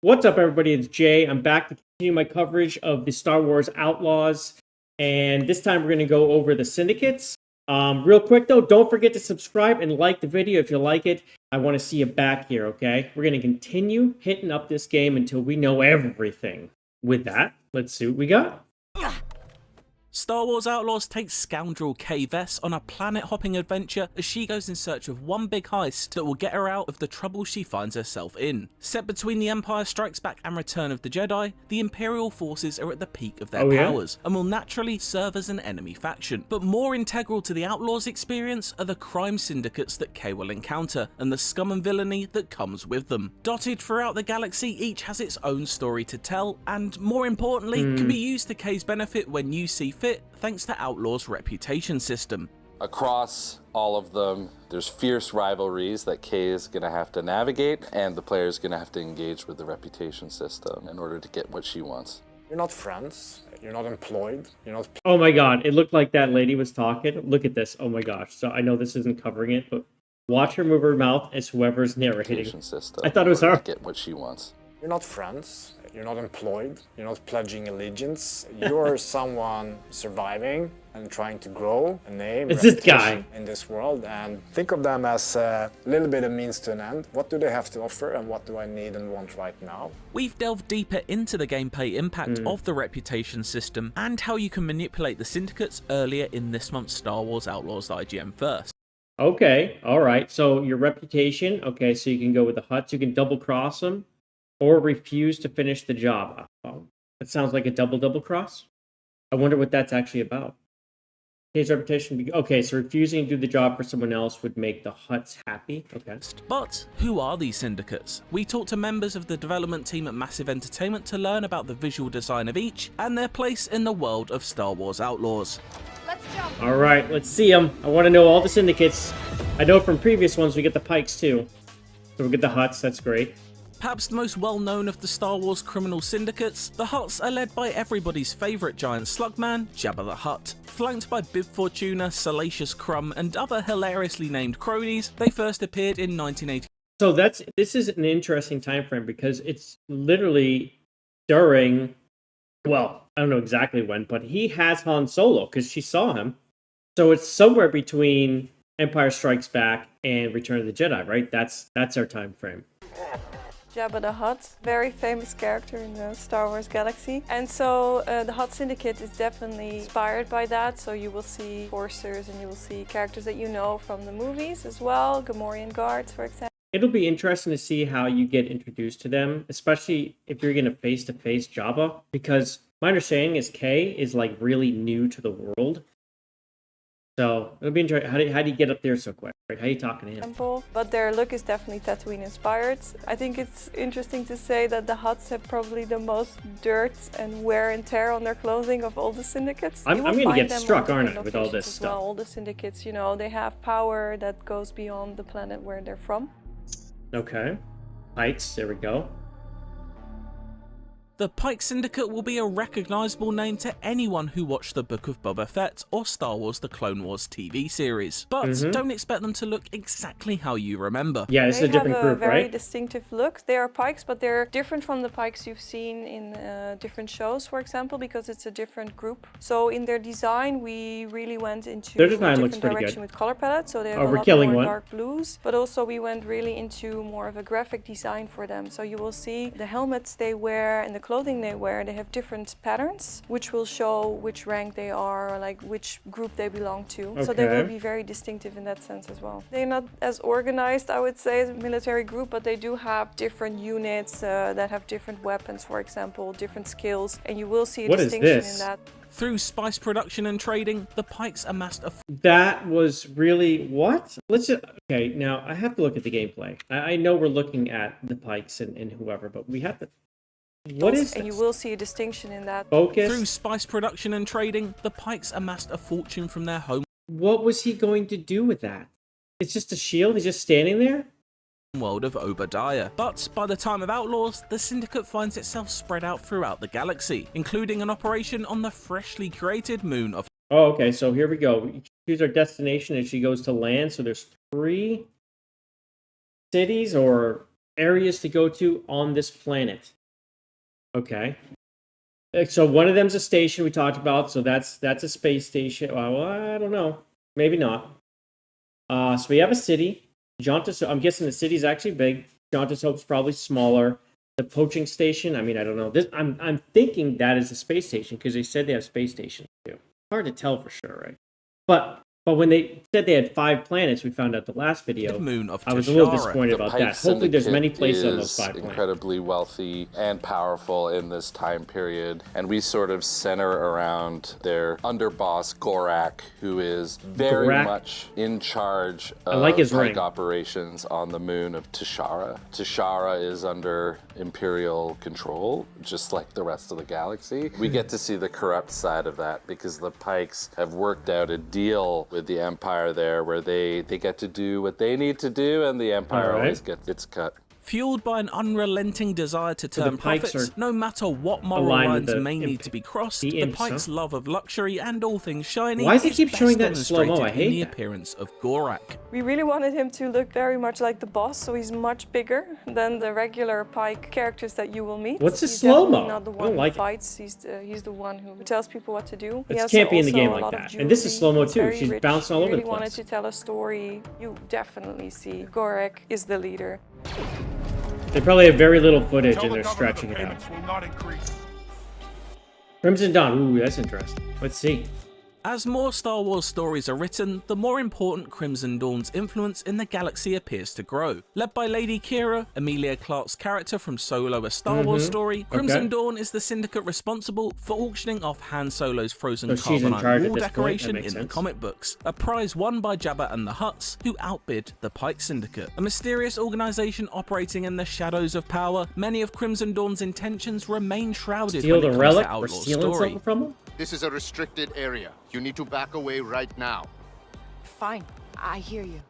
What's up, everybody? It's Jay. I'm back to continue my coverage of the Star Wars Outlaws, and this time we're going to go over the Syndicates. Real quick, though, don't forget to subscribe and like the video if you like it. I want to see you back here, okay? We're going to continue hitting up this game until we know everything. With that, let's see what we got. Star Wars Outlaws takes scoundrel Kay Vess on a planet-hopping adventure as she goes in search of one big heist that will get her out of the trouble she finds herself in. Set between The Empire Strikes Back and Return of the Jedi, the Imperial forces are at the peak of their powers and will naturally serve as an enemy faction. But more integral to the Outlaws experience are the crime syndicates that Kay will encounter and the scum and villainy that comes with them. Dotted throughout the galaxy, each has its own story to tell and, more importantly, can be used to Kay's benefit when you see fit, thanks to Outlaws' reputation system. Across all of them, there's fierce rivalries that Kay is going to have to navigate, and the player is going to have to engage with the reputation system in order to get what she wants. You're not friends, you're not employed, you're not... Oh my god, it looked like that lady was talking. Look at this. Oh my gosh. So I know this isn't covering it, but watch her move her mouth as whoever's narrating. System I thought it was her. Get what she wants. You're not friends, you're not employed, you're not pledging allegiance. You're someone surviving and trying to grow a name, it's this guy in this world, and think of them as a little bit of means to an end. What do they have to offer and what do I need and want right now? We've delved deeper into the gameplay impact of the reputation system and how you can manipulate the syndicates earlier in this month's Star Wars Outlaws IGN first. Okay, alright. So your reputation, okay, so you can go with the Hutts, you can double cross them. Or refuse to finish the job. Oh, that sounds like a double cross. I wonder what that's actually about. His reputation. Okay, so refusing to do the job for someone else would make the Hutts happy. Okay. But who are these syndicates? We talked to members of the development team at Massive Entertainment to learn about the visual design of each and their place in the world of Star Wars Outlaws. Let's jump. All right, let's see them. I want to know all the syndicates. I know from previous ones we get the Pykes too. So we get the Hutts. That's great. Perhaps the most well-known of the Star Wars criminal syndicates, the Hutts are led by everybody's favourite giant slugman, Jabba the Hutt. Flanked by Bib Fortuna, Salacious Crumb, and other hilariously named cronies, they first appeared in 1980. So this is an interesting time frame because it's literally during, well, I don't know exactly when, but he has Han Solo because she saw him. So it's somewhere between Empire Strikes Back and Return of the Jedi, right? That's our time frame. Jabba the Hutt, very famous character in the Star Wars galaxy. And so the Hutt Syndicate is definitely inspired by that. So you will see Forcers and you will see characters that you know from the movies as well. Gamorrean guards, for example. It'll be interesting to see how you get introduced to them, especially if you're going to face-to-face Jabba. Because my understanding is Kay is like really new to the world. So it'll be interesting. How do you get up there so quick? Right? How are you talking to him? But their look is definitely Tatooine inspired. I think it's interesting to say that the Hutts have probably the most dirt and wear and tear on their clothing of all the syndicates. I'm going to get struck, aren't I, with all this stuff? Well, all the syndicates, you know, they have power that goes beyond the planet where they're from. Okay. Pykes, there we go. The Pykes Syndicate will be a recognisable name to anyone who watched the Book of Boba Fett or Star Wars The Clone Wars TV series, but don't expect them to look exactly how you remember. Yeah, it's a different group, right? They have a very distinctive look. They are Pykes, but they're different from the Pykes you've seen in different shows, for example, because it's a different group. So in their design, we really went into a different direction with color palette. So they have a lot more dark blues, but also we went really into more of a graphic design for them. So you will see the helmets they wear and the clothing they wear, they have different patterns, which will show which rank they are, or like which group they belong to. Okay. So they will be very distinctive in that sense as well. They're not as organized, I would say, as a military group, but they do have different units that have different weapons, for example, different skills, and you will see a distinction in that. Through spice production and trading, the Pykes amassed a... That was really... what? Let's just... Okay, now I have to look at the gameplay. I know we're looking at the Pykes and whoever, but we have to... What is this? And you will see a distinction in that. Focus. Through spice production and trading, the Pykes amassed a fortune from their home. What was he going to do with that? It's just a shield? He's just standing there? World of Obadiah. But by the time of Outlaws, the Syndicate finds itself spread out throughout the galaxy, including an operation on the freshly created moon of... Oh, okay, so here we go. We choose our destination as she goes to land. So there's 3 cities or areas to go to on this planet. Okay. So one of them's a station we talked about. So that's a space station. Well, I don't know. Maybe not. So we have a city. Jauntus, I'm guessing the city's actually big. Jauntus Hope's probably smaller. The poaching station, I mean, I don't know. I'm thinking that is a space station because they said they have space stations too. Hard to tell for sure, right? But when they said they had 5 planets, we found out the last video. Moon of I was a little Tashara. disappointed about that. Pykes Hopefully, there's many Syndicate places on those is 5 planets. incredibly wealthy and powerful in this time period, and we sort of center around their underboss Gorak, who is very much in charge of Pike operations on the moon of Tashara. Tashara is under Imperial control, just like the rest of the galaxy. We get to see the corrupt side of that because the Pikes have worked out a deal with the Empire there where they get to do what they need to do and the Empire always gets its cut. Fueled by an unrelenting desire to turn profits, no matter what moral lines may need to be crossed, the Pike's love of luxury and all things shiny Why does he keep showing that in slow-mo? I hate in the appearance of Gorak. We really wanted him to look very much like the boss, so he's much bigger than the regular Pike characters that you will meet. What's the slow-mo? He's not the one who fights, he's the one who tells people what to do. It can't be in the game like that. And this is slow-mo too. She's bouncing all over the place. He really wanted to tell a story. You definitely see Gorak is the leader. They probably have very little footage and they're stretching it out. Crimson Dawn. Ooh, that's interesting. Let's see. As more Star Wars stories are written, the more important Crimson Dawn's influence in the galaxy appears to grow. Led by Lady Qi'ra, Emilia Clarke's character from Solo: A Star Wars Story, Crimson Dawn is the syndicate responsible for auctioning off Han Solo's frozen carbonite wall decoration in the comic books, a prize won by Jabba and the Hutts, who outbid the Pike Syndicate. A mysterious organization operating in the shadows of power, many of Crimson Dawn's intentions remain shrouded when it comes to Outlaw story. This is a restricted area. You need to back away right now. Fine, I hear you.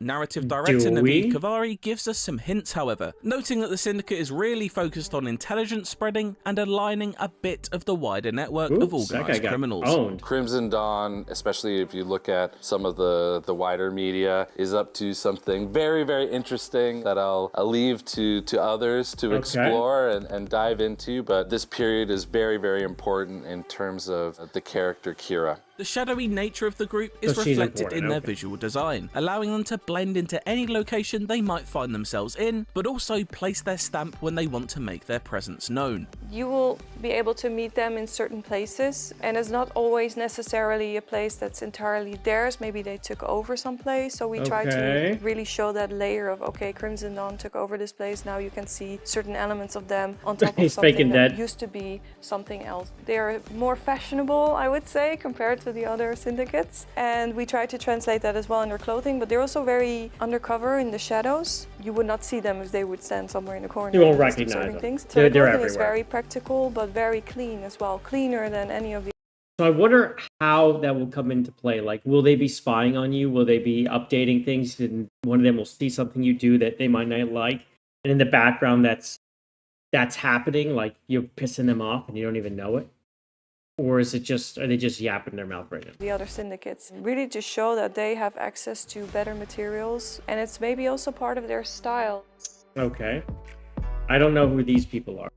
Narrative director Naveed Kavari gives us some hints, however, noting that the Syndicate is really focused on intelligence spreading and aligning a bit of the wider network of organized criminals. Crimson Dawn, especially if you look at some of the wider media, is up to something very, very interesting that I'll leave to others to explore and dive into, but this period is very, very important in terms of the character Qi'ra. The shadowy nature of the group is reflected in their visual design, allowing them to blend into any location they might find themselves in, but also place their stamp when they want to make their presence known. You will be able to meet them in certain places, and it's not always necessarily a place that's entirely theirs. Maybe they took over some place, so we try to really show that layer of, okay, Crimson Dawn took over this place, now you can see certain elements of them on top of something that used to be something else. They're more fashionable, I would say, compared to the other syndicates, and we try to translate that as well in their clothing, but they're also very undercover in the shadows. You would not see them if they would stand somewhere in the corner. You won't recognize them. So the clothing is very practical, but very clean as well, cleaner than any of the. So I wonder how that will come into play. Like, will they be spying on you? Will they be updating things, and one of them will see something you do that they might not like, and in the background that's happening, like you're pissing them off and you don't even know it? Or is it just, are they just yapping their mouth right now? The other syndicates really just show that they have access to better materials, and it's maybe also part of their style. Okay. I don't know who these people are.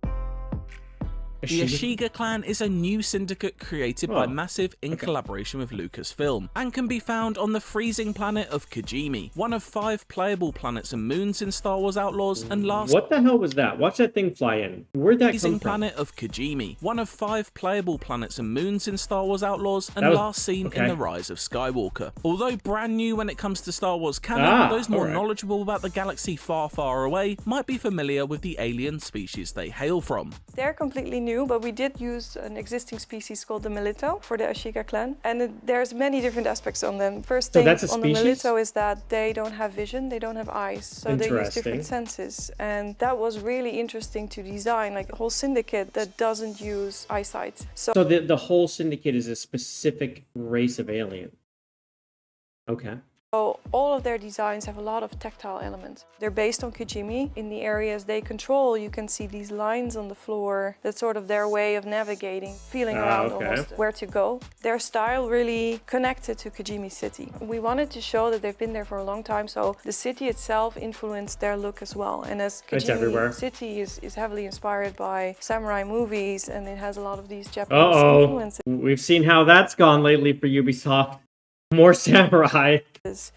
The Ashiga clan is a new syndicate created by Massive in collaboration with Lucasfilm, and can be found on the freezing planet of Kijimi, one of 5 playable planets and moons in Star Wars Outlaws, and last... What the hell was that? Watch that thing fly in. Where'd that come from? Freezing planet of Kijimi, one of 5 playable planets and moons in Star Wars Outlaws, and last seen in The Rise of Skywalker. Although brand new when it comes to Star Wars canon, those more knowledgeable about the galaxy far, far away might be familiar with the alien species they hail from. They're completely new, but we did use an existing species called the Melito for the Ashiga clan, and there's many different aspects on them. First thing on the Melito is that they don't have vision, they don't have eyes, so they use different senses, and that was really interesting to design, like a whole syndicate that doesn't use eyesight. So the whole syndicate is a specific race of alien. Okay. So all of their designs have a lot of tactile elements. They're based on Kijimi. In the areas they control, you can see these lines on the floor. That's sort of their way of navigating, feeling around almost where to go. Their style really connected to Kijimi City. We wanted to show that they've been there for a long time, so the city itself influenced their look as well. And as Kijimi City is heavily inspired by samurai movies, and it has a lot of these Japanese influences. We've seen how that's gone lately for Ubisoft. More samurai.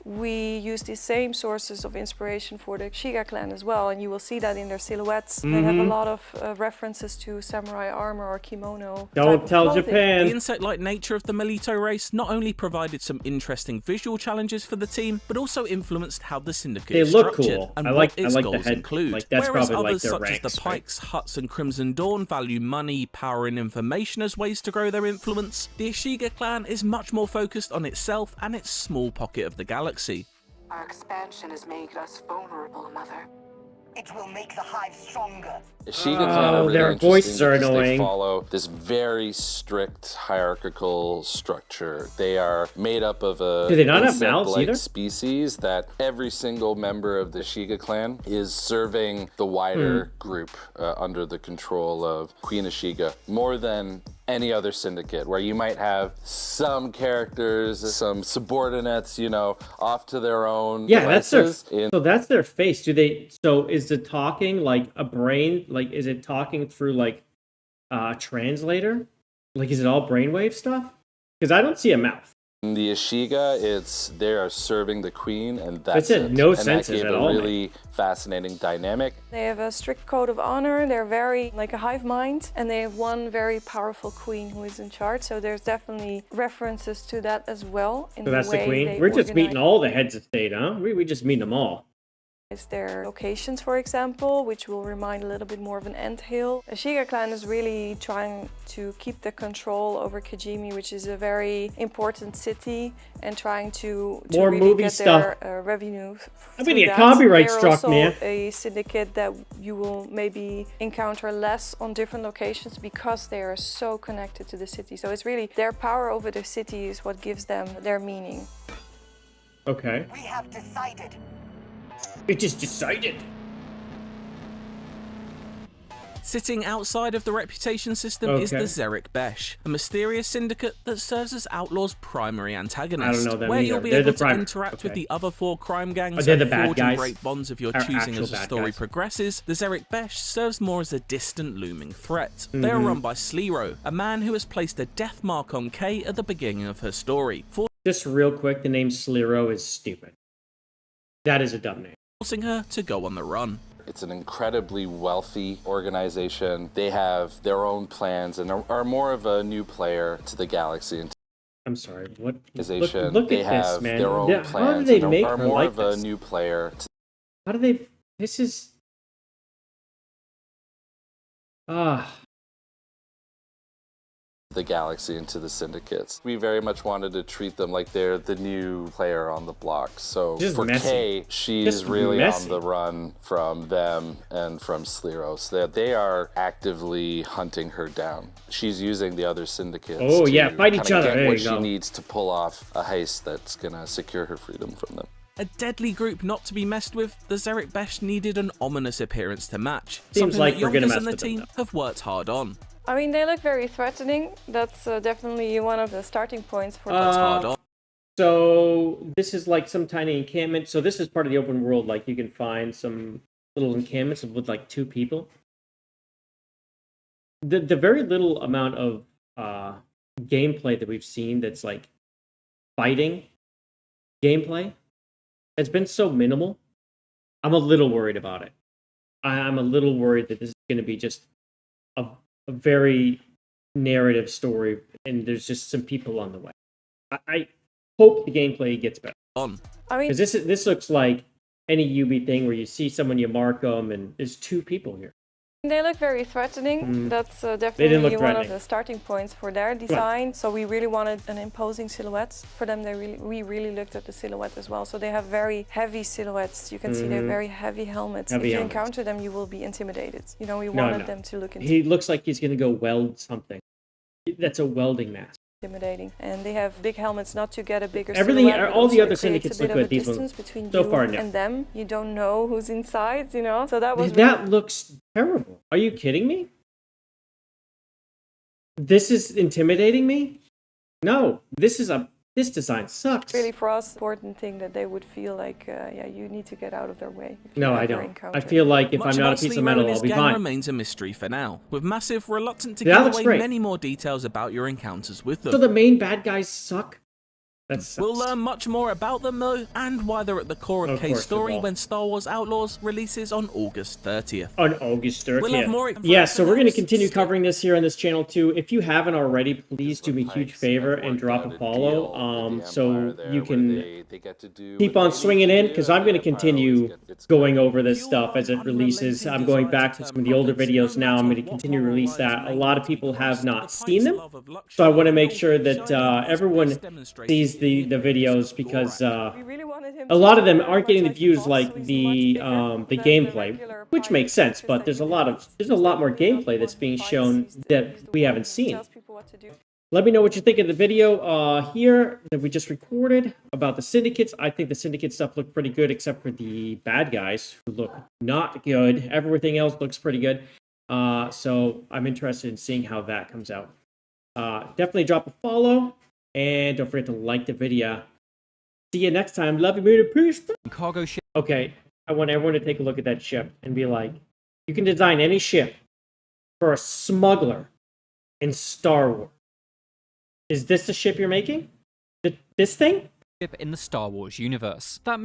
We use the same sources of inspiration for the Shiga clan as well, and you will see that in their silhouettes. They have a lot of references to samurai armor or kimono. Don't tell Japan. The insect-like nature of the Melito race not only provided some interesting visual challenges for the team, but also influenced how the Syndicate is structured cool. and I like its the goals head. include. Like, that's Whereas probably others like their such ranks, as the Pykes, Huts, and Crimson Dawn value money, power, and information as ways to grow their influence, the Ishiga clan is much more focused on itself and its small pocket of the galaxy. Our expansion has made us vulnerable, Mother. It will make the hive stronger. Ishiga clan are really their voices are because annoying. They follow this very strict hierarchical structure. They are made up of a Do they not have mouths either? species that every single member of the Ishiga clan is serving the wider group under the control of Queen Ishiga more than any other syndicate, where you might have some characters, some subordinates, you know, off to their own devices. So that's their face. So is the talking like a brain? Like, is it talking through like a translator? Like, is it all brainwave stuff? Because I don't see a mouth. In the Ishiga, they are serving the queen, and that's it. No and senses that at gave all, a really fascinating dynamic. They have a strict code of honor. They're very like a hive mind, and they have one very powerful queen who is in charge. So there's definitely references to that as well. So that's the queen. We're just meeting all the heads of state, huh? We just meet them all. Their locations, for example, which will remind a little bit more of an anthill. The Shiga clan is really trying to keep the control over Kijimi, which is a very important city, and trying to more really movie get stuff. Their revenue. I'm gonna get copyright They're struck, also man. a syndicate that you will maybe encounter less on different locations because they are so connected to the city. So it's really their power over the city is what gives them their meaning. Okay. We have decided. It just decided. Sitting outside of the reputation system is the Zerek Besh, a mysterious syndicate that serves as Outlaws' primary antagonist, where you'll be able to interact with the other 4 crime gangs and forge and break bonds of your choosing as the story progresses. The Zerek Besh serves more as a distant looming threat. They are run by Sliro, a man who has placed a death mark on Kay at the beginning of her story. Just real quick, the name Sliro is stupid. That is a dumb name. Forcing her to go on the run. It's an incredibly wealthy organization. They have their own plans and are more of a new player to the galaxy. I'm sorry, what? Look they at have this, man. Their own plans how do they make are her more like of this? a new player. How do they? This is... the galaxy into the syndicates. We very much wanted to treat them like they're the new player on the block. So for Kay, she's really on the run from them and from Sliro. So they are actively hunting her down. She's using the other syndicates to fight each other. Get what she needs to pull off a heist that's gonna secure her freedom from them. A deadly group not to be messed with, the Zerek Besh needed an ominous appearance to match. Seems something like that we're gonna Yonkers mess and the with them, team have worked hard on. I mean, they look very threatening. That's definitely one of the starting points for So this is like some tiny encampment. So this is part of the open world. Like you can find some little encampments with like 2 people. The very little amount of gameplay that we've seen that's like fighting gameplay, it's been so minimal. I'm a little worried about it. I'm a little worried that this is going to be just a very narrative story, and there's just some people on the way. I hope the gameplay gets better. I mean, because this looks like any UB thing where you see someone, you mark them, and there's 2 people here. they look very threatening. That's definitely one of the starting points for their design. So we really wanted an imposing silhouette for them. We really looked at the silhouette as well. So they have very heavy silhouettes. You can see they're very heavy helmets. If you encounter them, you will be intimidated. You know, we wanted them to look intimidated. He looks like he's going to go weld something. That's a welding mask. intimidating. And they have big helmets not to get a bigger Everything, silhouette, all the also other it creates syndicates a bit look of good. a These ones, distance between so you far, no. and them. You don't know who's inside, you know? So that was that looks terrible. Are you kidding me? This is intimidating me? No, this design sucks. really for us important thing that they would feel like, yeah, you need to get out of their way. No, I don't. I feel like if Much I'm not a about piece of Sleemo metal, and his I'll be gang fine. remains a mystery for now, with Massive reluctant to Yeah, that give looks away great. many more details about your encounters with them. So the main bad guys suck? That sucks. We'll learn much more about them though, and why they're at the core of Kay's course we story will. when Star Wars Outlaws releases on August 30th. On August 30th. We'll have more Yeah, so we're going to information continue else. covering this here on this channel too. If you haven't already, please do me a huge favor and drop a follow, so you can keep on swinging in, because I'm going to continue going over this stuff as it releases. I'm going back to some of the older videos now. I'm going to continue to release that. A lot of people have not seen them, so I want to make sure that everyone sees the videos, because a lot of them aren't getting the views like the gameplay, which makes sense. But there's a lot more gameplay that's being shown that we haven't seen. Let me know what you think of the video here that we just recorded about the syndicates. I think the syndicate stuff looked pretty good, except for the bad guys who look not good. Everything else looks pretty good. So I'm interested in seeing how that comes out. Definitely drop a follow, and don't forget to like the video. See you next time. Love you, man. Peace. Cargo ship. Okay, I want everyone to take a look at that ship and be like, you can design any ship for a smuggler in Star Wars. Is this the ship you're making? This thing? Ship in the Star Wars universe. That